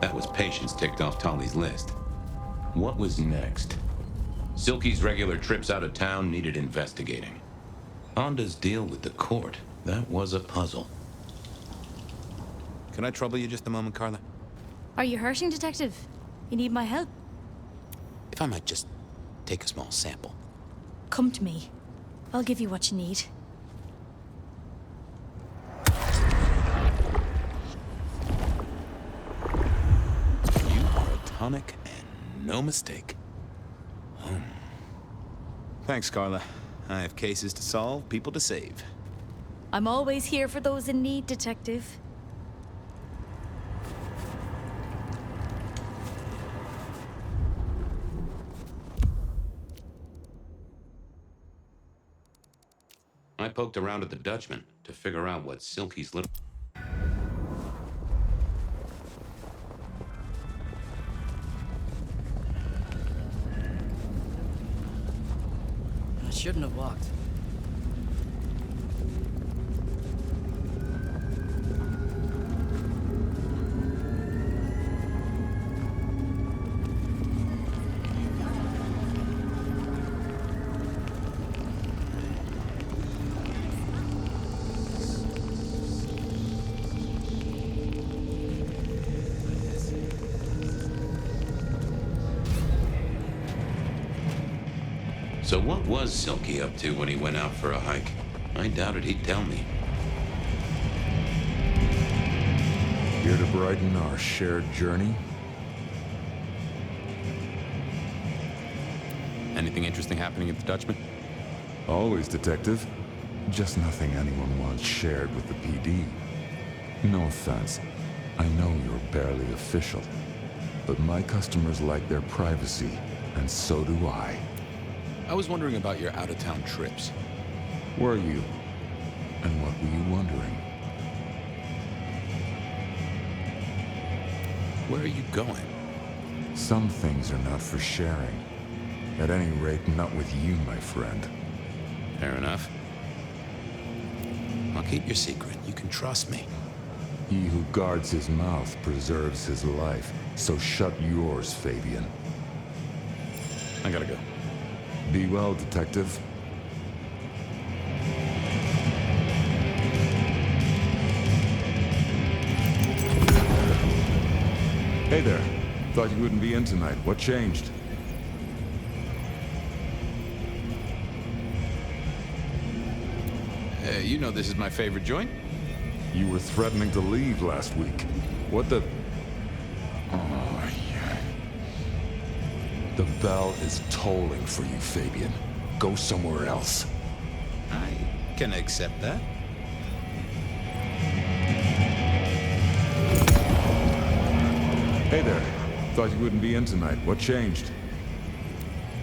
That was Patience ticked off Tolly's list. What was next? Silky's regular trips out of town needed investigating. Honda's deal with the court, that was a puzzle. Can I trouble you just a moment, Carla? Are you hurting, Detective? You need my help? If I might just take a small sample. Come to me. I'll give you what you need. You are a tonic and no mistake. Thanks, Carla. I have cases to solve, people to save. I'm always here for those in need, Detective. I poked around at the Dutchman to figure out what Silky's little... I shouldn't have walked. So what was Silky up to when he went out for a hike? I doubted he'd tell me. Here to brighten our shared journey? Anything interesting happening at the Dutchman? Always, Detective. Just nothing anyone wants shared with the PD. No offense. I know you're barely official. But my customers like their privacy, and so do I. I was wondering about your out-of-town trips. Were you? And what were you wondering? Where are you going? Some things are not for sharing. At any rate, not with you, my friend. Fair enough. I'll keep your secret. You can trust me. He who guards his mouth preserves his life. So shut yours, Fabian. I gotta go. Be well, Detective. Hey there. Thought you wouldn't be in tonight. What changed? You know this is my favorite joint? You were threatening to leave last week. What the... Oh, yeah. The bell is tolling for you, Fabian. Go somewhere else. I can accept that. Hey there. Thought you wouldn't be in tonight. What changed?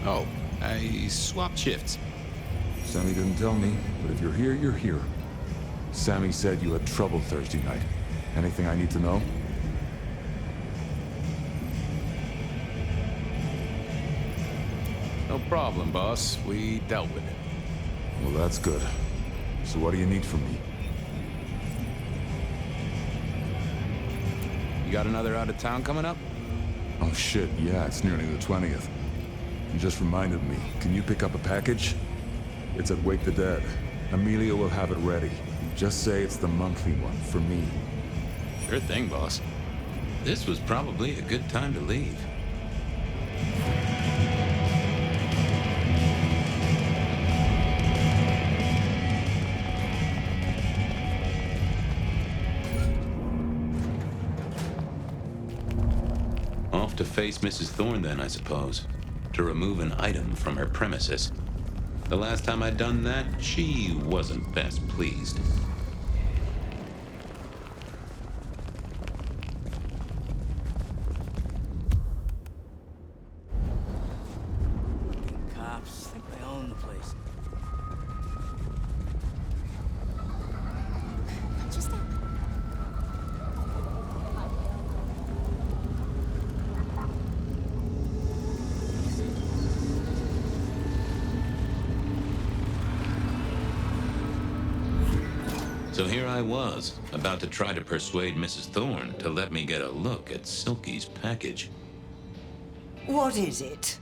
Oh, I swapped shifts. Sammy didn't tell me, but if you're here, you're here. Sammy said you had trouble Thursday night. Anything I need to know? No problem, boss. We dealt with it. Well, that's good. So what do you need from me? You got another out of town coming up? Oh shit, yeah, it's nearly the 20th. You just reminded me. Can you pick up a package? It's at Wake the Dead. Amelia will have it ready. Just say it's the monthly one, for me. Sure thing, boss. This was probably a good time to leave. Off to face Mrs. Thorne then, I suppose. To remove an item from her premises. The last time I'd done that, she wasn't best pleased. Cops think they own the place. Just that. So here I was, about to try to persuade Mrs. Thorne to let me get a look at Silky's package. What is it?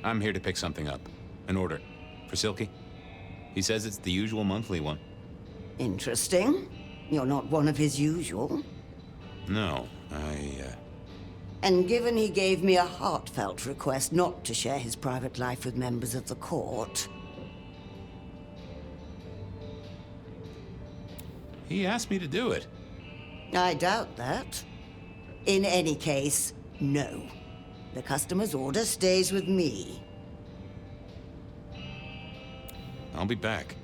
I'm here to pick something up. An order. For Silky. He says it's the usual monthly one. Interesting. You're not one of his usual. No, And given he gave me a heartfelt request not to share his private life with members of the court... He asked me to do it. I doubt that. In any case, no. The customer's order stays with me. I'll be back.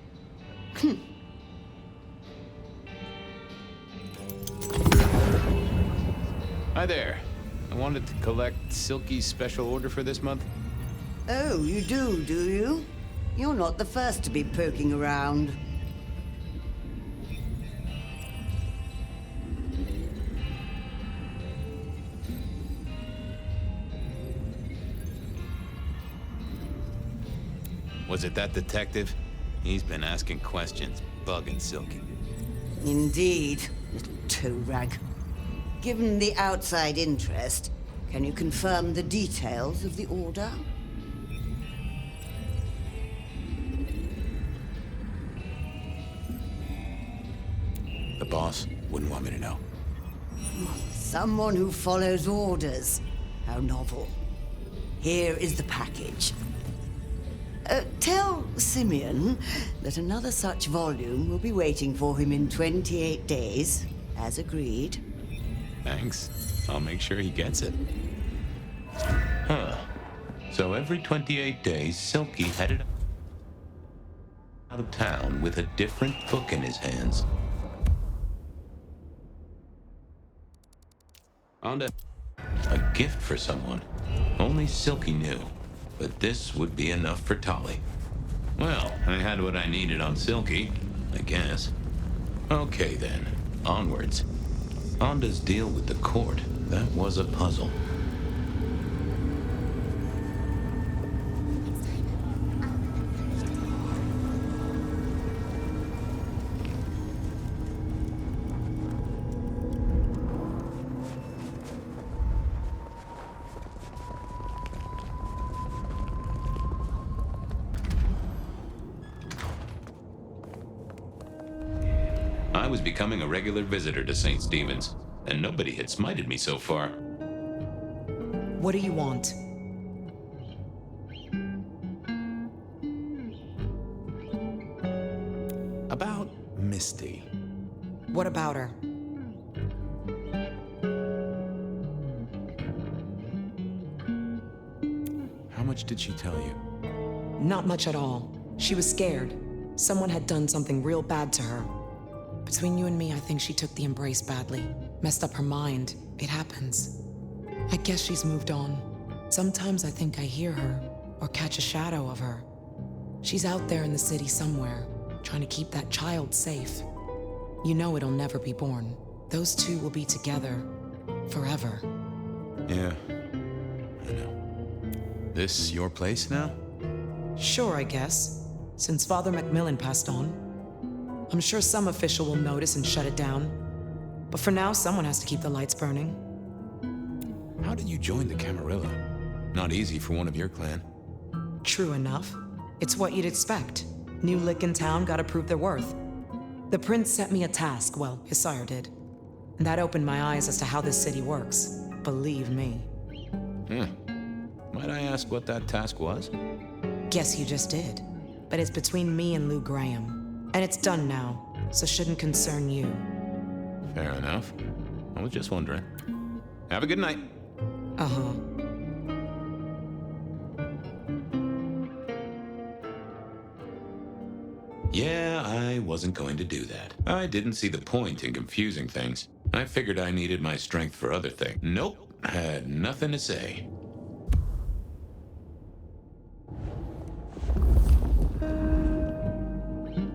Hi there. I wanted to collect Silky's special order for this month. Oh, you do you? You're not the first to be poking around. Was it that detective? He's been asking questions, bugging Silky. Indeed, little toe rag. Given the outside interest, can you confirm the details of the order? The boss wouldn't want me to know. Someone who follows orders. How novel. Here is the package. Tell Simeon that another such volume will be waiting for him in 28 days, as agreed. Thanks. I'll make sure he gets it. Huh. So every 28 days, Silky headed out of town with a different book in his hands. On to... A gift for someone. Only Silky knew. But this would be enough for Tolly. Well, I had what I needed on Silky, I guess. Okay then, onwards. Onda's deal with the court, that was a puzzle. I was becoming a regular visitor to St. Stephen's, and nobody had smited me so far. What do you want? About Misty. What about her? How much did she tell you? Not much at all. She was scared. Someone had done something real bad to her. Between you and me, I think she took the embrace badly. Messed up her mind. It happens. I guess she's moved on. Sometimes I think I hear her, or catch a shadow of her. She's out there in the city somewhere, trying to keep that child safe. You know it'll never be born. Those two will be together forever. Yeah, I know. This your place now? Sure, I guess. Since Father Macmillan passed on. I'm sure some official will notice and shut it down. But for now, someone has to keep the lights burning. How did you join the Camarilla? Not easy for one of your clan. True enough. It's what you'd expect. New lick in town, gotta prove their worth. The prince set me a task, well, his sire did. And that opened my eyes as to how this city works. Believe me. Might I ask what that task was? Guess you just did. But it's between me and Lou Graham. And it's done now, so shouldn't concern you. Fair enough. I was just wondering. Have a good night. Uh-huh. Yeah, I wasn't going to do that. I didn't see the point in confusing things. I figured I needed my strength for other things. Nope, had nothing to say.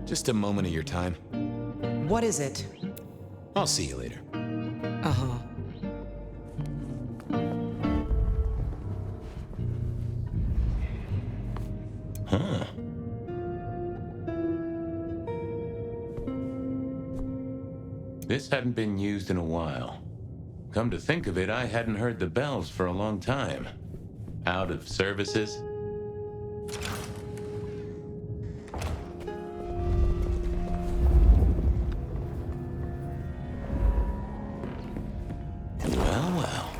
Just a moment of your time. What is it? I'll see you later. Uh-huh. Huh. This hadn't been used in a while. Come to think of it, I hadn't heard the bells for a long time. Out of services? Well, well.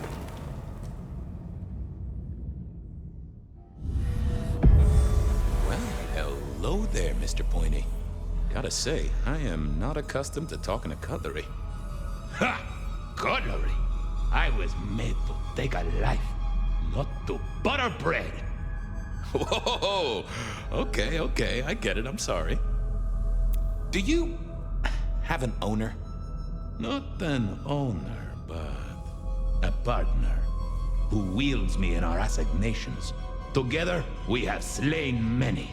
Well, hello there, Mr. Pointy. Gotta say, I am not accustomed to talking to cutlery. Ha! Cutlery! I was made to take a life, not to butter bread. Whoa! Okay, I get it, I'm sorry. Do you have an owner? Not an owner, but a partner who wields me in our assignations. Together, we have slain many.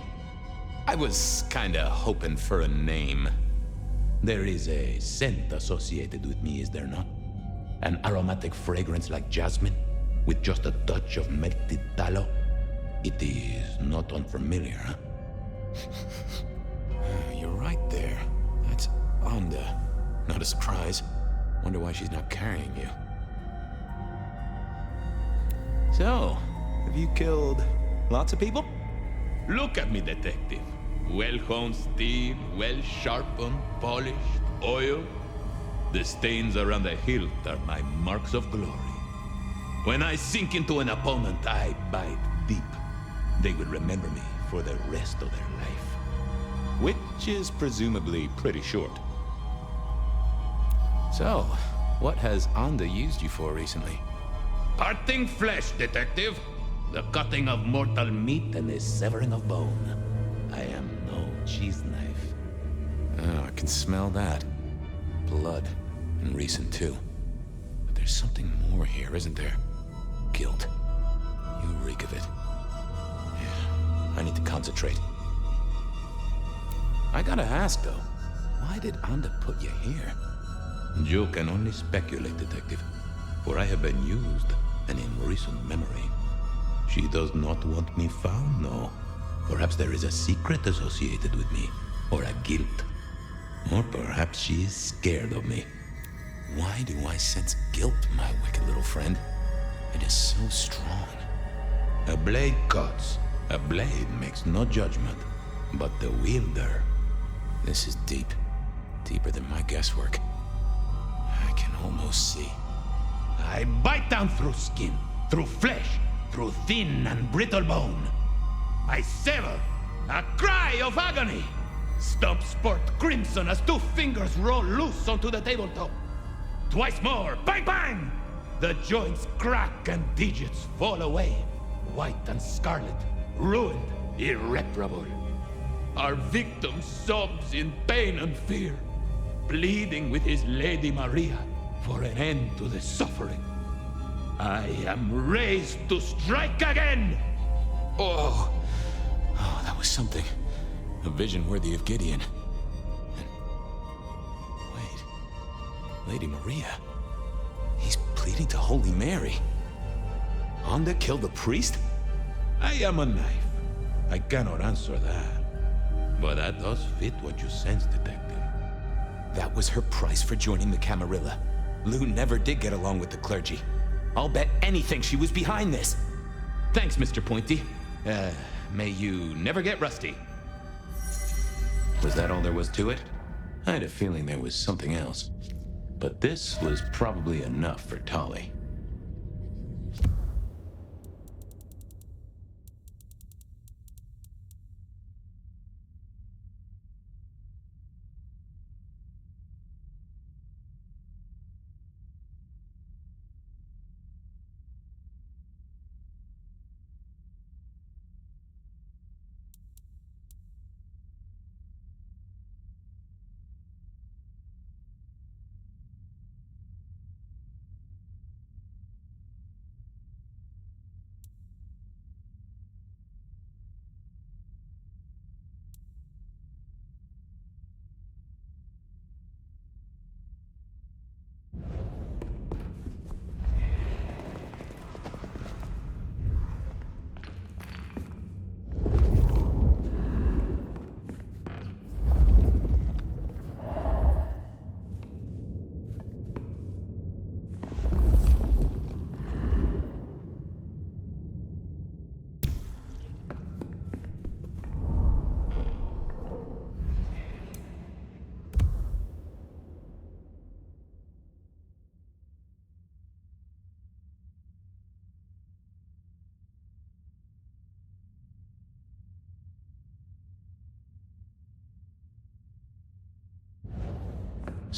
I was kinda hoping for a name. There is a scent associated with me, is there not? An aromatic fragrance like jasmine, with just a touch of melted tallow. It is not unfamiliar, huh? You're right there. That's Onda. Not a surprise. Wonder why she's not carrying you. So, have you killed lots of people? Look at me, detective. Well-honed steel, well-sharpened, polished, oiled. The stains around the hilt are my marks of glory. When I sink into an opponent, I bite deep. They will remember me for the rest of their life. Which is presumably pretty short. So, what has Onda used you for recently? Parting flesh, detective. The cutting of mortal meat and the severing of bone. I am no cheese knife. Oh, I can smell that. Blood. And recent, too. But there's something more here, isn't there? Guilt. You reek of it. Yeah, I need to concentrate. I gotta ask, though. Why did Onda put you here? You can only speculate, detective. For I have been used, and in recent memory. She does not want me found, no. Perhaps there is a secret associated with me, or a guilt. Or perhaps she is scared of me. Why do I sense guilt, my wicked little friend? It is so strong. A blade cuts. A blade makes no judgment. But the wielder... This is deep. Deeper than my guesswork. I can almost see. I bite down through skin, through flesh, through thin and brittle bone. I sever, a cry of agony. Stumps spurt crimson as two fingers roll loose onto the tabletop. Twice more, bang bang! The joints crack and digits fall away. White and scarlet, ruined, irreparable. Our victim sobs in pain and fear, pleading with his Lady Maria for an end to the suffering. I am raised to strike again! Oh, that was something. A vision worthy of Gideon. And... wait. Lady Maria. He's pleading to Holy Mary. Onda killed the priest? I am a knife. I cannot answer that. But that does fit what you sense, detective. That was her price for joining the Camarilla. Lou never did get along with the clergy. I'll bet anything she was behind this. Thanks, Mr. Pointy. May you never get rusty. Was that all there was to it? I had a feeling there was something else. But this was probably enough for Tolly.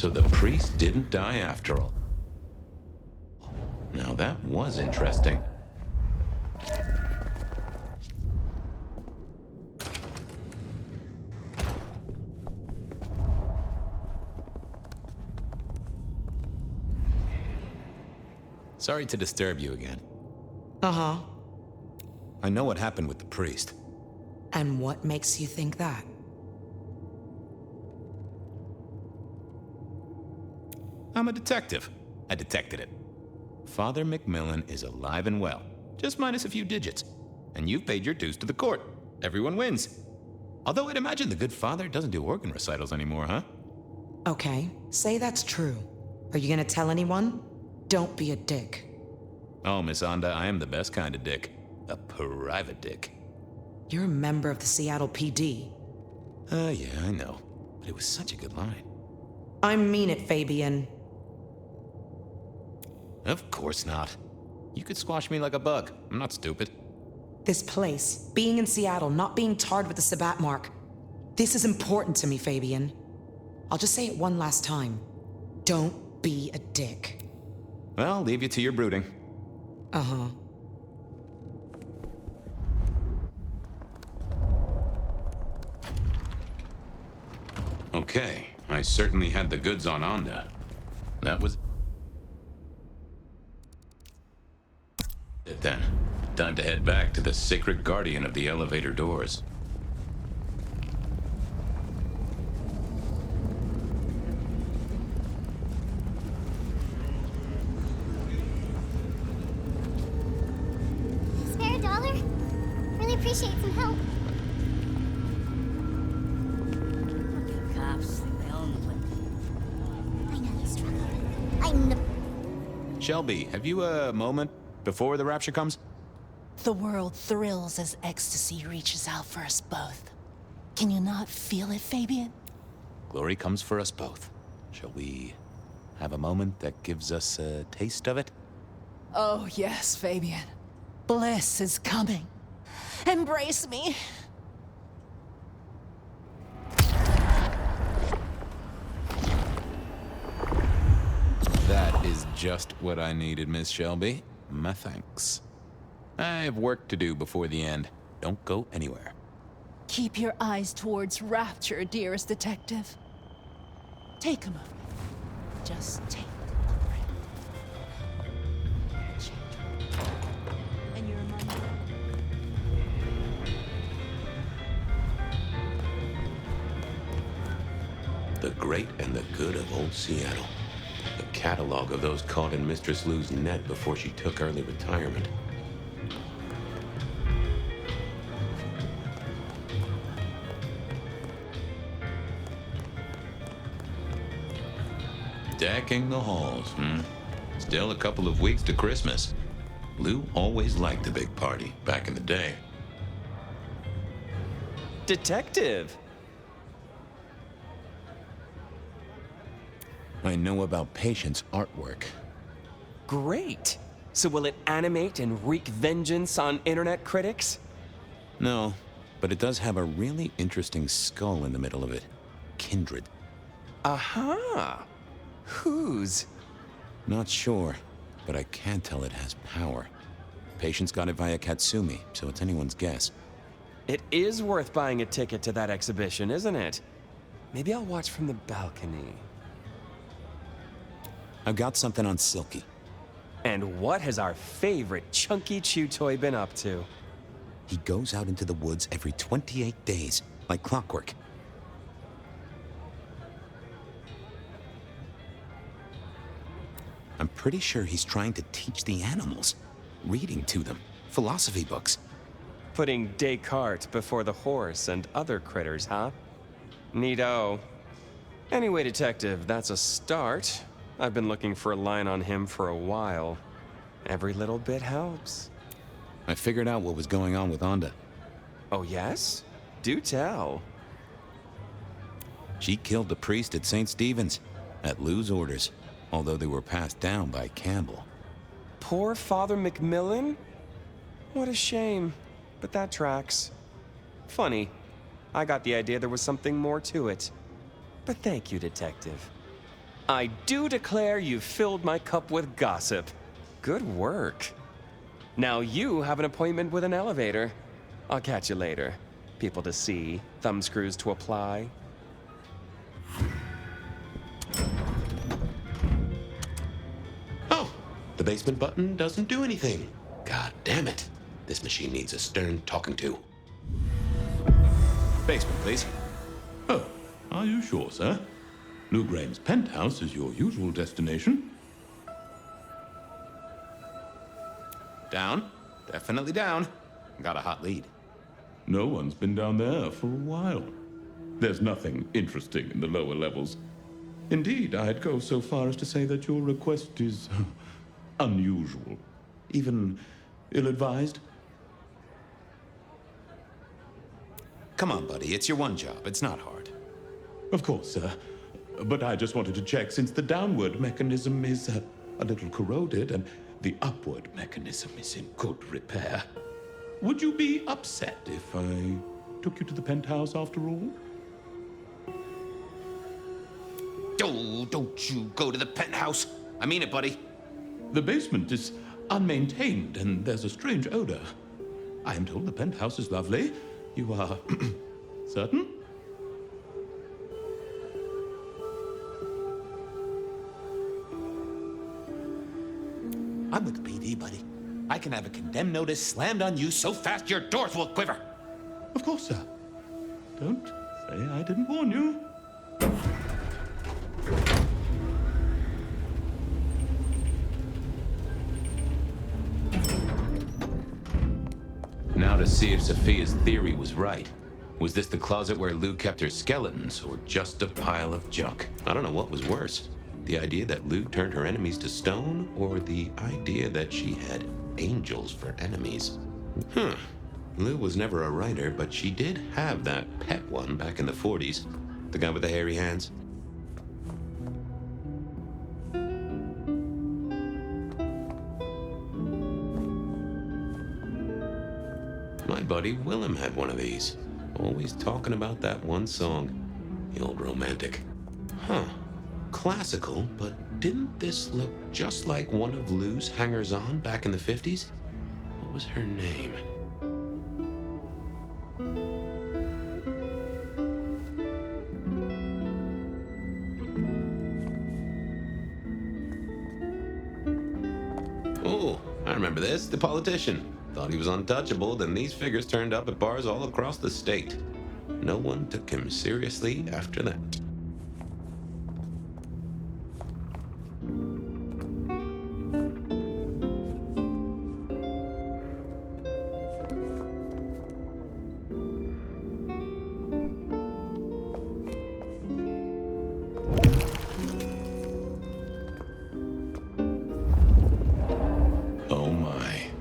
So the priest didn't die after all. Now that was interesting. Sorry to disturb you again. Uh-huh. I know what happened with the priest. And what makes you think that? I'm a detective. I detected it. Father McMillan is alive and well, just minus a few digits. And you've paid your dues to the court. Everyone wins. Although I'd imagine the good father doesn't do organ recitals anymore, huh? Okay, say that's true. Are you gonna tell anyone? Don't be a dick. Oh, Miss Onda, I am the best kind of dick. A private dick. You're a member of the Seattle PD. Yeah, I know. But it was such a good line. I mean it, Fabian. Of course not. You could squash me like a bug. I'm not stupid. This place, being in Seattle, not being tarred with the Sabat mark. This is important to me, Fabian. I'll just say it one last time. Don't be a dick. Well, I'll leave you to your brooding. Uh-huh. Okay, I certainly had the goods on Onda. That was it then. Time to head back to the sacred guardian of the elevator doors. Spare a dollar? Really appreciate some help. Cops think they own the place. I know you struggle. I know. Shelby, have you a moment before the rapture comes? The world thrills as ecstasy reaches out for us both. Can you not feel it, Fabian? Glory comes for us both. Shall we have a moment that gives us a taste of it? Oh, yes, Fabian. Bliss is coming. Embrace me. That is just what I needed, Miss Shelby. My thanks. I have work to do before the end. Don't go anywhere. Keep your eyes towards rapture, dearest detective. Take a moment. Just take a breath. And you're my The great and the good of old Seattle. A catalog of those caught in Mistress Lou's net before she took early retirement. Decking the halls, Still a couple of weeks to Christmas. Lou always liked a big party back in the day. Detective! I know about Patience artwork. Great! So will it animate and wreak vengeance on internet critics? No, but it does have a really interesting skull in the middle of it. Kindred. Aha! Whose? Not sure, but I can tell it has power. Patience got it via Katsumi, so it's anyone's guess. It is worth buying a ticket to that exhibition, isn't it? Maybe I'll watch from the balcony. I've got something on Silky. And what has our favorite chunky chew toy been up to? He goes out into the woods every 28 days, like clockwork. I'm pretty sure he's trying to teach the animals, reading to them, philosophy books. Putting Descartes before the horse and other critters, huh? Neato. Anyway, Detective, that's a start. I've been looking for a line on him for a while. Every little bit helps. I figured out what was going on with Onda. Oh, yes? Do tell. She killed the priest at St. Stephen's, at Lou's orders, although they were passed down by Campbell. Poor Father McMillan? What a shame, but that tracks. Funny, I got the idea there was something more to it. But thank you, Detective. I do declare you've filled my cup with gossip. Good work. Now you have an appointment with an elevator. I'll catch you later. People to see, thumbscrews to apply. Oh, the basement button doesn't do anything. God damn it. This machine needs a stern talking to. Basement, please. Oh, are you sure, sir? Lou Graham's penthouse is your usual destination. Down. Definitely down. Got a hot lead. No one's been down there for a while. There's nothing interesting in the lower levels. Indeed, I'd go so far as to say that your request is unusual, even ill-advised. Come on, buddy. It's your one job. It's not hard. Of course, sir. But I just wanted to check since the downward mechanism is a little corroded and the upward mechanism is in good repair. Would you be upset if I took you to the penthouse after all? Oh, don't you go to the penthouse. I mean it, buddy. The basement is unmaintained and there's a strange odor. I am told the penthouse is lovely. You are certain? I'm with the PD, buddy. I can have a condemned notice slammed on you so fast your doors will quiver. Of course, sir. Don't say I didn't warn you. Now to see if Sophia's theory was right. Was this the closet where Lou kept her skeletons, or just a pile of junk? I don't know what was worse. The idea that Lou turned her enemies to stone, or the idea that she had angels for enemies? Lou was never a writer, but she did have that pet one back in the 40s. The guy with the hairy hands. My buddy Willem had one of these. Always talking about that one song. The old romantic. Huh. Classical, but didn't this look just like one of Lou's hangers-on back in the 50s? What was her name? Oh, I remember this. The politician. Thought he was untouchable, then these figures turned up at bars all across the state. No one took him seriously after that.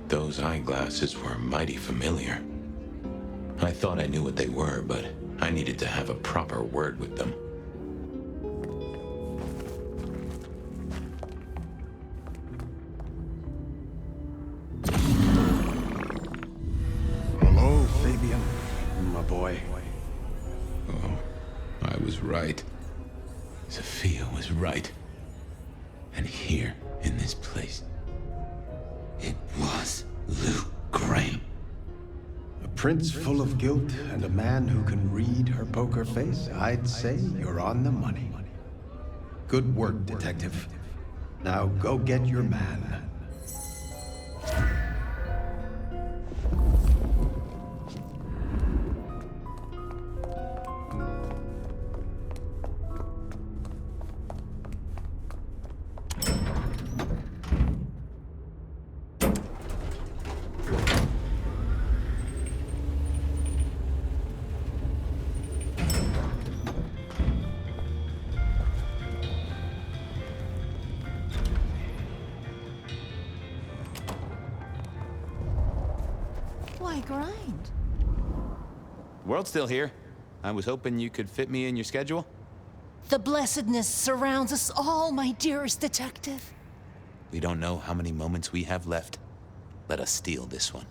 Those eyeglasses were mighty familiar. I thought I knew what they were, but I needed to have a proper word with them. Hello, Fabian, my boy. Oh, I was right. Sophia was right. And here, in this place, it was Lou Graham. A prince full of guilt and a man who can read her poker face. I'd say you're on the money. Good work, detective. Now go get your man. Why grind? World's still here. I was hoping you could fit me in your schedule. The blessedness surrounds us all, my dearest detective. We don't know how many moments we have left. Let us steal this one.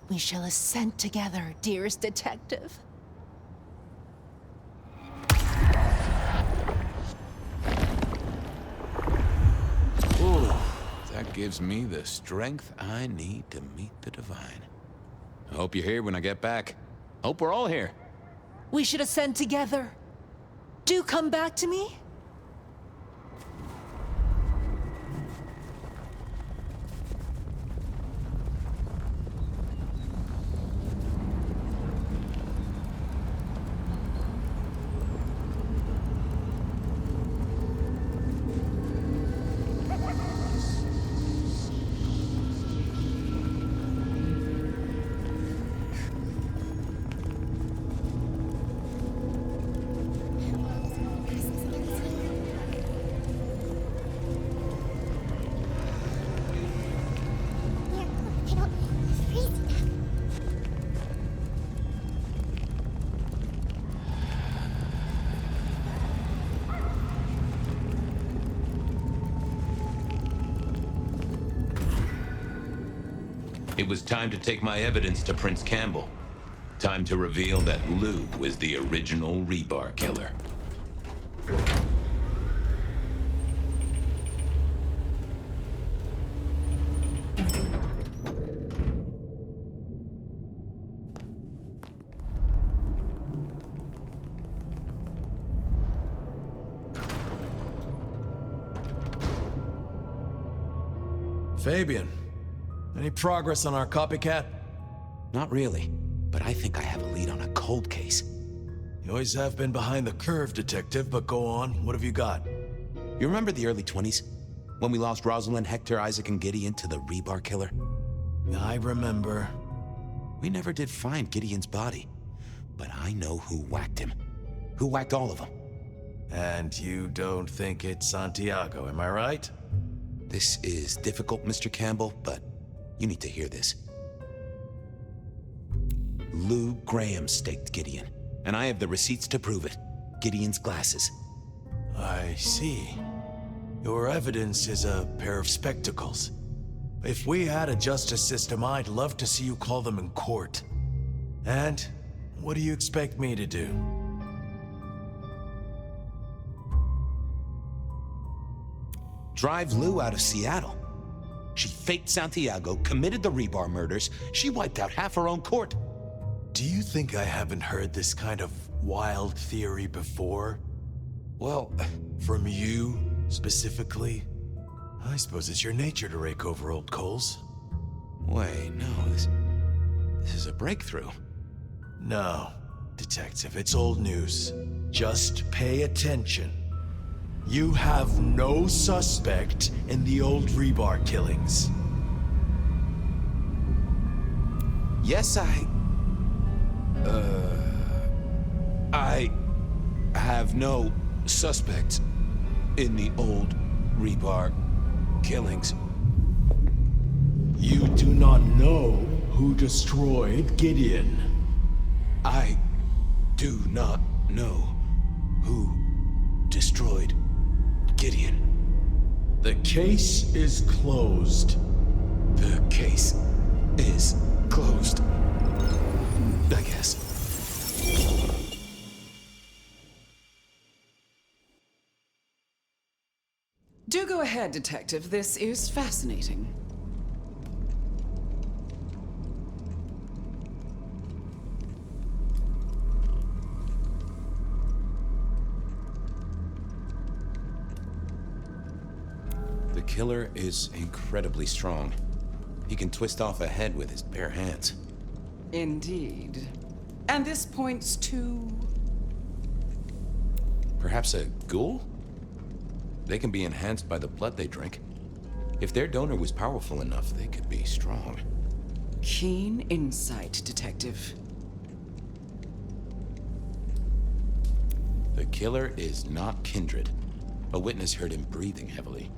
We shall ascend together, dearest detective. gives me the strength I need to meet the divine. I hope you're here when I get back. Hope we're all here. We should ascend together. Do come back to me? It was time to take my evidence to Prince Campbell. Time to reveal that Lou was the original rebar killer. Fabian, any progress on our copycat? Not really, but I think I have a lead on a cold case. You always have been behind the curve, Detective, but go on. What have you got? You remember the early 20s? When we lost Rosalind, Hector, Isaac, and Gideon to the rebar killer? I remember. We never did find Gideon's body, but I know who whacked him. Who whacked all of them. And you don't think it's Santiago, am I right? This is difficult, Mr. Campbell, but you need to hear this. Lou Graham staked Gideon, and I have the receipts to prove it. Gideon's glasses. I see. Your evidence is a pair of spectacles. If we had a justice system, I'd love to see you call them in court. And what do you expect me to do? Drive Lou out of Seattle. She faked Santiago, committed the rebar murders. She wiped out half her own court. Do you think I haven't heard this kind of wild theory before? Well, from you, specifically? I suppose it's your nature to rake over old coals. Wait, no, this is a breakthrough. No, Detective, it's old news. Just pay attention. You have no suspect in the old rebar killings. Yes, I have no suspects in the old rebar killings. You do not know who destroyed Gideon. I do not know who destroyed Gideon. The case is closed. The case is closed. I guess. Do go ahead, Detective. This is fascinating. The killer is incredibly strong. He can twist off a head with his bare hands. Indeed. And this points to... Perhaps a ghoul? They can be enhanced by the blood they drink. If their donor was powerful enough, they could be strong. Keen insight, Detective. The killer is not kindred. A witness heard him breathing heavily.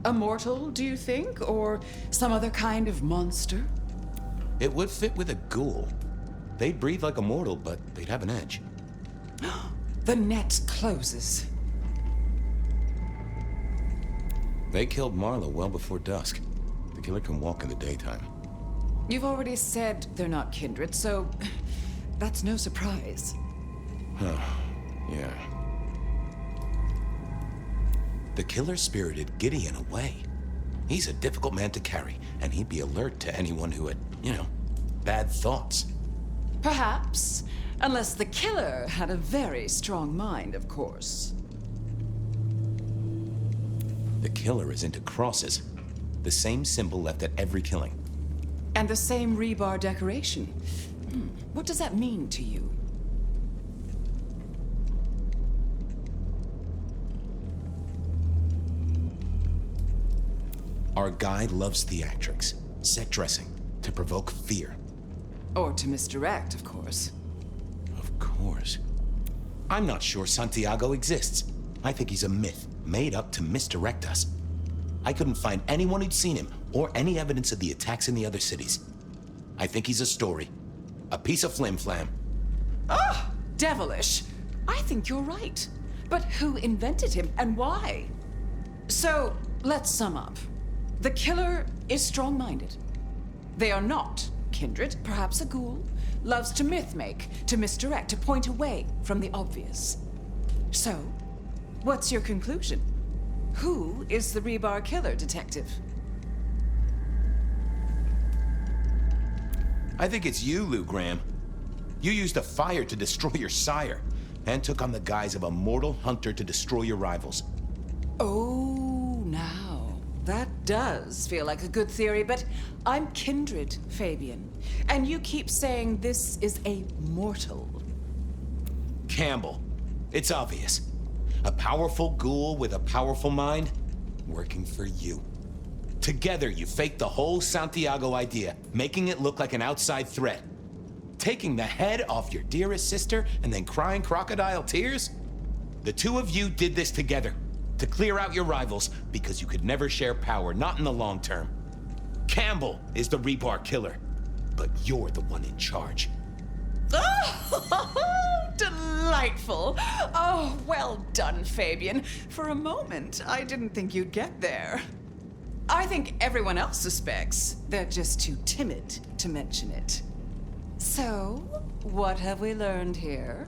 A mortal, do you think? Or some other kind of monster? It would fit with a ghoul. They'd breathe like a mortal, but they'd have an edge. The net closes. They killed Marla well before dusk. The killer can walk in the daytime. You've already said they're not kindred, so that's no surprise. Yeah. The killer spirited Gideon away. He's a difficult man to carry, and he'd be alert to anyone who had, bad thoughts. Perhaps. Unless the killer had a very strong mind, of course. The killer is into crosses. The same symbol left at every killing. And the same rebar decoration. What does that mean to you? Our guy loves theatrics, set dressing, to provoke fear. Or to misdirect, of course. Of course. I'm not sure Santiago exists. I think he's a myth, made up to misdirect us. I couldn't find anyone who'd seen him, or any evidence of the attacks in the other cities. I think he's a story. A piece of flim-flam. Ah, devilish. I think you're right. But who invented him, and why? So, let's sum up. The killer is strong-minded. They are not kindred, perhaps a ghoul, loves to myth-make, to misdirect, to point away from the obvious. So, what's your conclusion? Who is the rebar killer, Detective? I think it's you, Lou Graham. You used a fire to destroy your sire, and took on the guise of a mortal hunter to destroy your rivals. Oh, now. That does feel like a good theory, but I'm kindred, Fabian. And you keep saying this is a mortal. Campbell. It's obvious. A powerful ghoul with a powerful mind, working for you. Together, you faked the whole Santiago idea, making it look like an outside threat. Taking the head off your dearest sister and then crying crocodile tears? The two of you did this together. To clear out your rivals, because you could never share power, not in the long term. Campbell is the rebar killer, but you're the one in charge. Oh, delightful. Oh, well done, Fabian. For a moment, I didn't think you'd get there. I think everyone else suspects. They're just too timid to mention it. So, what have we learned here?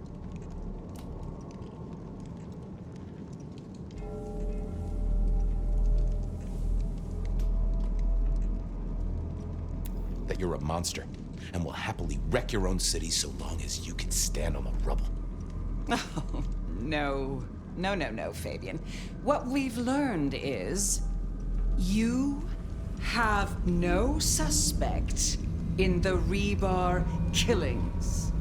That you're a monster, and will happily wreck your own city so long as you can stand on the rubble. Oh, no. No, Fabian. What we've learned is you have no suspect in the rebar killings.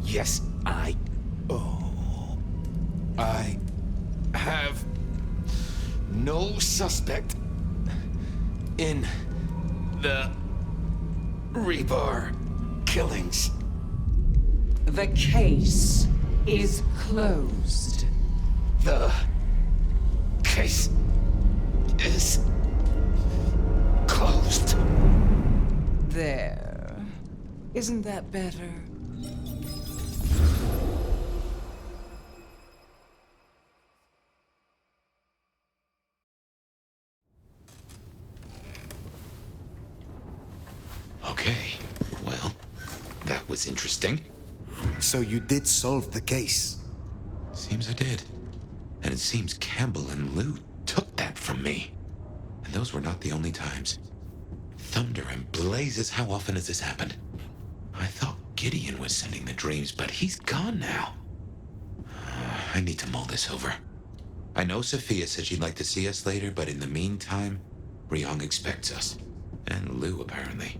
Yes, I have no suspect in the rebar killings. The case is closed. The case is closed. There. Isn't that better? Okay, well, that was interesting. So you did solve the case? Seems I did. And it seems Campbell and Lou took that from me. And those were not the only times. Thunder and blazes, how often has this happened? I thought Gideon was sending the dreams, but he's gone now. I need to mull this over. I know Sophia said she'd like to see us later, but in the meantime, Ryong expects us. And Lou, apparently.